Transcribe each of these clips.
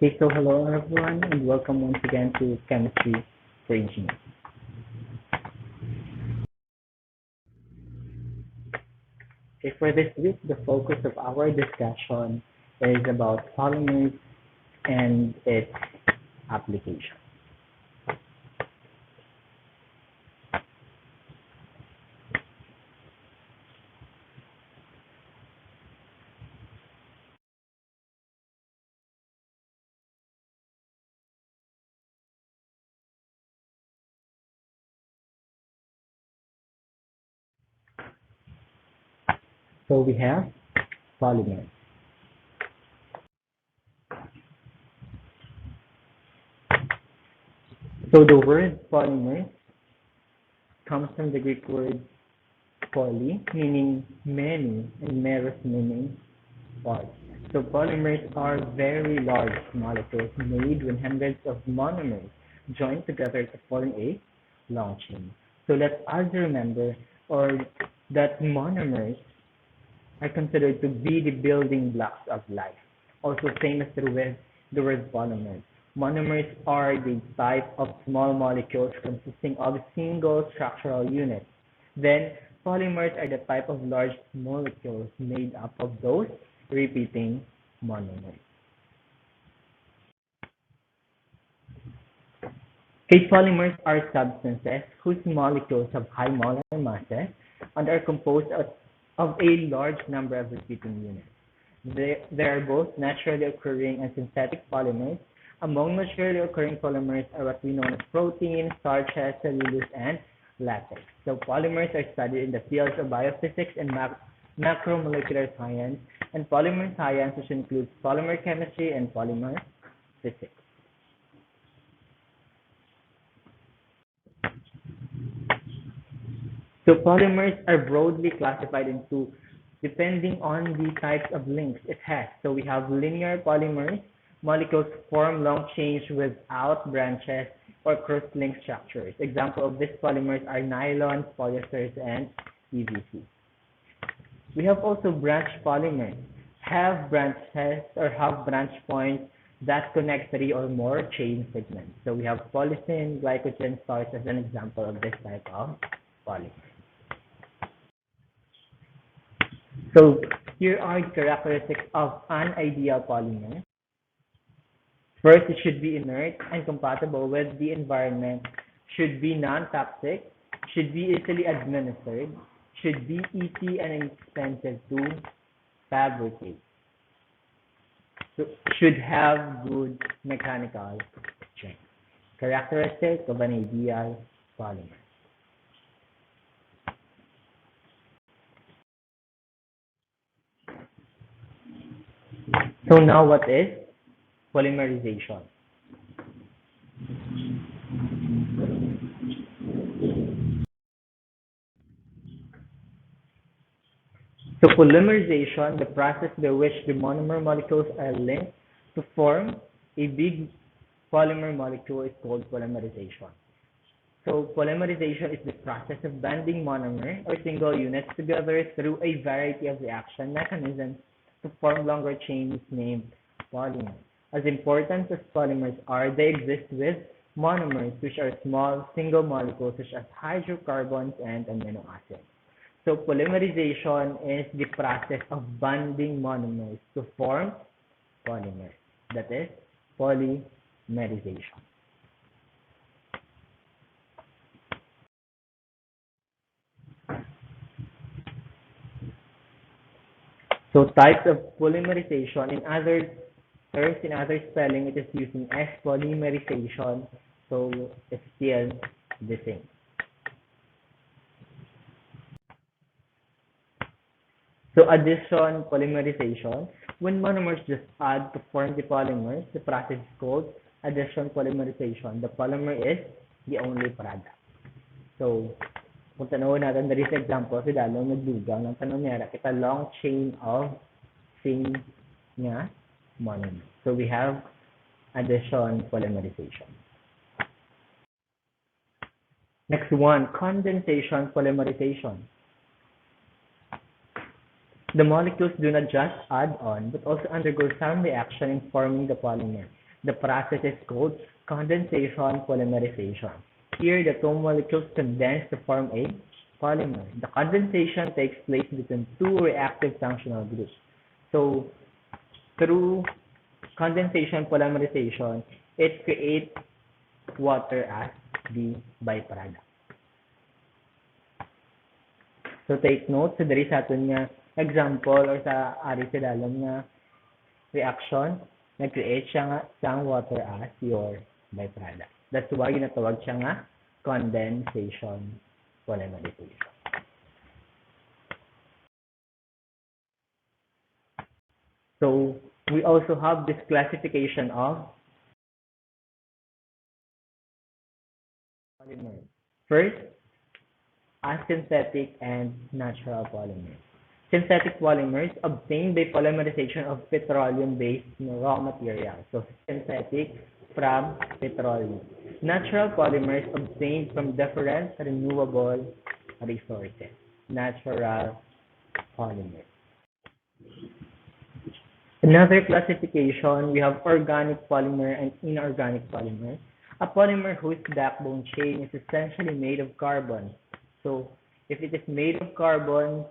Okay, so hello everyone and welcome once again to Chemistry for Engineers. Okay, for this week, the focus of our discussion is about polymers and its application. So we have polymers. So the word polymers comes from the Greek word poly, meaning many, and meros meaning parts. So polymers are very large molecules made when hundreds of monomers join together to form a long chain. So let us remember or that monomers are considered to be the building blocks of life. Also famous with the word polymers. Monomers are the type of small molecules consisting of single structural units. Then polymers are the type of large molecules made up of those repeating monomers. Case polymers are substances whose molecules have high molar masses and are composed of a large number of repeating units. They are both naturally occurring and synthetic polymers. Among naturally occurring polymers are what we know as protein, starches, cellulose, and latex. So polymers are studied in the fields of biophysics and macromolecular science, and polymer science, which includes polymer chemistry and polymer physics. So polymers are broadly classified into depending on the types of links it has. So we have linear polymers, molecules form long chains without branches or cross-link structures. Example of these polymers are nylons, polyesters, and PVC. We have also branch polymers, have branches or have branch points that connect three or more chain segments. So we have polythene, glycogen, starch as an example of this type of polymer. So here are the characteristics of an ideal polymer. First, it should be inert and compatible with the environment, should be non-toxic, should be easily administered, should be easy and inexpensive to fabricate, so should have good mechanical strength. Characteristics of an ideal polymer. So now what is polymerization? So polymerization, the process by which the monomer molecules are linked to form a big polymer molecule is called polymerization. So polymerization is the process of bonding monomer or single units together through a variety of reaction mechanisms to form longer chains named polymers. As important as polymers are, they exist with monomers, which are small single molecules such as hydrocarbons and amino acids. So polymerization is the process of bonding monomers to form polymers. That is polymerization. So types of polymerization, in other terms, in other spelling, it is using S polymerization. So it's still the same. So addition polymerization, when monomers just add to form the polymers, the process is called addition polymerization. The polymer is the only product. So kung tanawin natin dali sa example, si Dalong nagdugang ng tanong niya, kita long chain of same nga monomer. So we have addition polymerization. Next one, condensation polymerization. The molecules do not just add on, but also undergo some reaction in forming the polymer. The process is called condensation polymerization. Here, the two molecules condense to form a polymer. The condensation takes place between two reactive functional groups. So, through condensation polymerization, it creates water as the byproduct. So take note sa diri sa aton nga example or sa ari sa dalam nga reaction, nag-create siya nga sang water as your byproduct. That's why ginatawag siya nga condensation polymerization. So we also have this classification of polymers. First, synthetic and natural polymers. Synthetic polymers obtained by polymerization of petroleum-based raw material. So synthetic from petroleum. Natural polymers obtained from different renewable resources. Natural polymers. Another classification, we have organic polymer and inorganic polymer. A polymer whose backbone chain is essentially made of carbon. So, if it is made of carbon,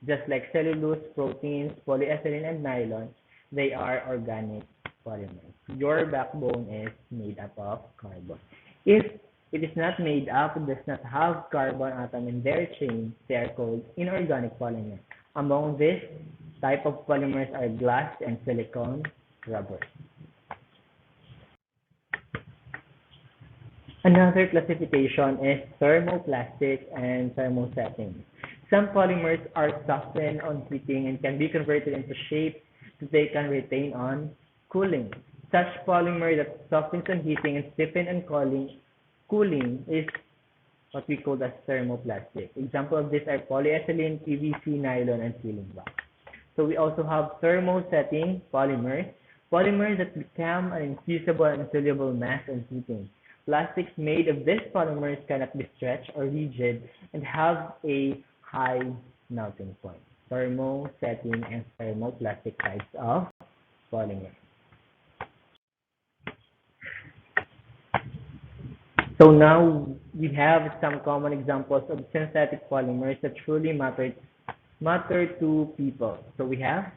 just like cellulose, proteins, polyethylene, and nylon, they are organic polymers. Your backbone is made up of carbon. If it is not made up, it does not have carbon atom in their chain, they are called inorganic polymers. Among this type of polymers are glass and silicone rubber. Another classification is thermoplastic and thermosetting. Some polymers are softened on heating and can be converted into shapes that they can retain on cooling. Such polymer that softens on heating and stiffen on cooling is what we call as thermoplastic. Example of this are polyethylene, PVC, nylon, and sealing wax. So we also have thermosetting polymers, polymers that become an infusible and insoluble mass on heating. Plastics made of these polymers cannot be stretched or rigid and have a high melting point. Thermosetting and thermoplastic types of polymers. So now we have some common examples of synthetic polymers that truly matter to people. So we have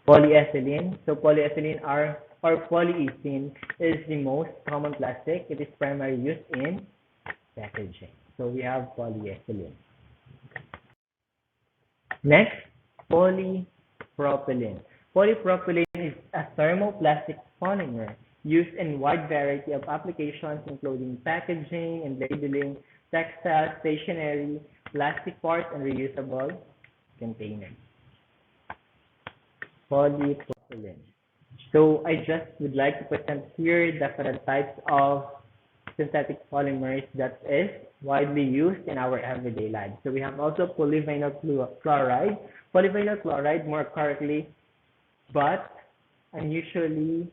polyethylene. So polyethylene or polyethylene is the most common plastic. It is primarily used in packaging. So we have polyethylene. Next, polypropylene. Polypropylene is a thermoplastic polymer used in wide variety of applications including packaging and labeling, textile, stationery, plastic parts, and reusable containers. Polypropylene. So I just would like to present here different types of synthetic polymers that is widely used in our everyday lives. So we have also polyvinyl chloride. Polyvinyl chloride more correctly, but unusually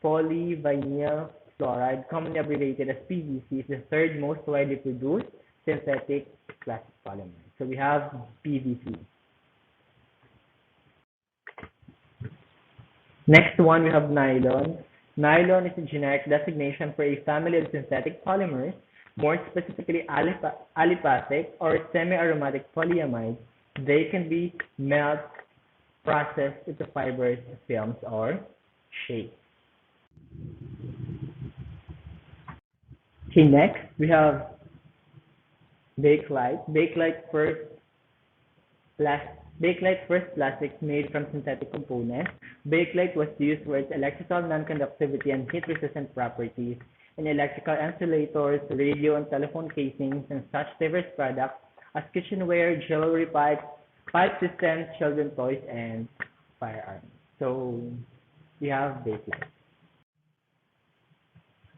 polyvinyl chloride, commonly abbreviated as PVC, is the third most widely produced synthetic plastic polymer. So we have PVC. Next one, we have nylon. Nylon is a generic designation for a family of synthetic polymers, more specifically alipathic or semi-aromatic polyamides. They can be melt, processed into fibers, films, or shapes. Okay, next we have bakelite. Bakelite first plastics made from synthetic components. Bakelite was used for its electrical non-conductivity and heat-resistant properties in electrical insulators, radio and telephone casings, and such diverse products as kitchenware, jewelry pipes, pipe systems, children's toys, and firearms. So we have bakelite.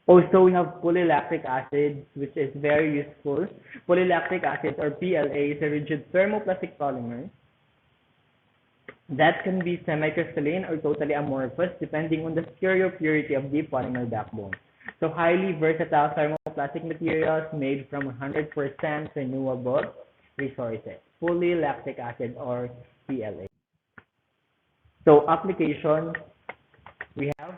Also, we have polylactic acid, which is very useful. Polylactic acid, or PLA, is a rigid thermoplastic polymer that can be semi-crystalline or totally amorphous depending on the stereopurity of the polymer backbone. So highly versatile thermoplastic materials made from 100% renewable resources. Polylactic acid, or PLA. So application, we have,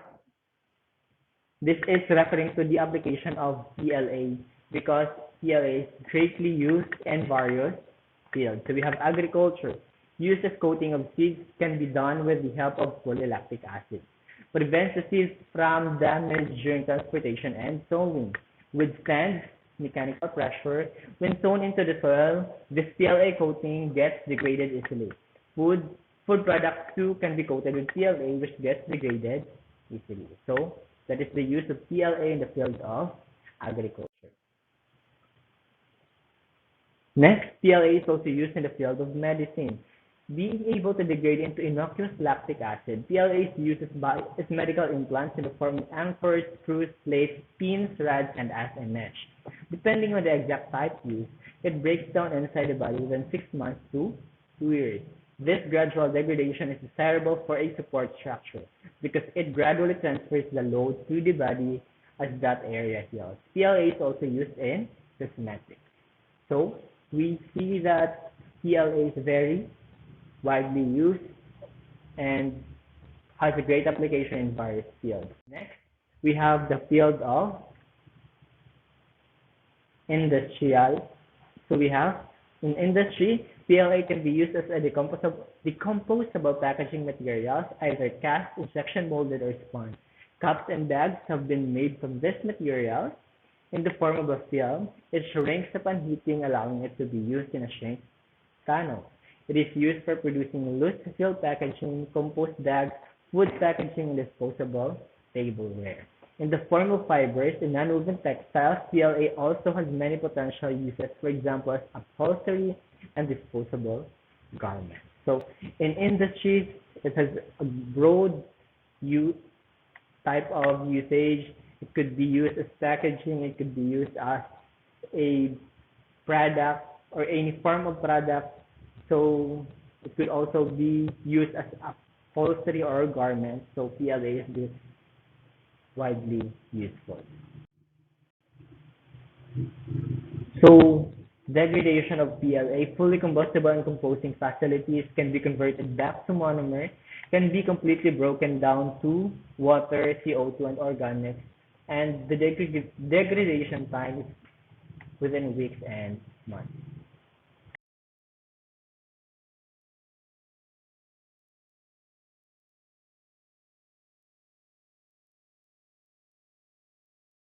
this is referring to the application of PLA because PLA is greatly used in various fields. So we have agriculture. Use as coating of seeds can be done with the help of polylactic acid. Prevents the seeds from damage during transportation and sowing. Withstands mechanical pressure. When sown into the soil, this PLA coating gets degraded easily. Food products too can be coated with PLA, which gets degraded easily. So that is the use of PLA in the field of agriculture. Next, PLA is also used in the field of medicine. Being able to degrade into innocuous lactic acid, PLA is used as medical implants in the form of anchors, screws, plates, pins, rods, and as a mesh. Depending on the exact type used, it breaks down inside the body within 6 months to 2 years. This gradual degradation is desirable for a support structure because it gradually transfers the load to the body as that area heals. PLA is also used in cosmetics. So we see that PLA is very widely used and has a great application in various fields. Next, we have the field of industrial. So we have in industry, PLA can be used as a decomposable packaging materials, either cast, injection molded, or spun. Cups and bags have been made from this material in the form of a film. It shrinks upon heating, allowing it to be used in a shrink panel. It is used for producing loose fill packaging, compost bags, food packaging, and disposable tableware. In the form of fibers in nonwoven textiles, PLA also has many potential uses, for example, as upholstery and disposable garments. So in industries, it has a broad type of usage. It could be used as packaging, it could be used as a product or any form of product. So it could also be used as upholstery or garment. So PLA is widely useful. So degradation of PLA, fully combustible and composting facilities can be converted back to monomer, can be completely broken down to water, CO2, and organics, and the degradation time is within weeks and months.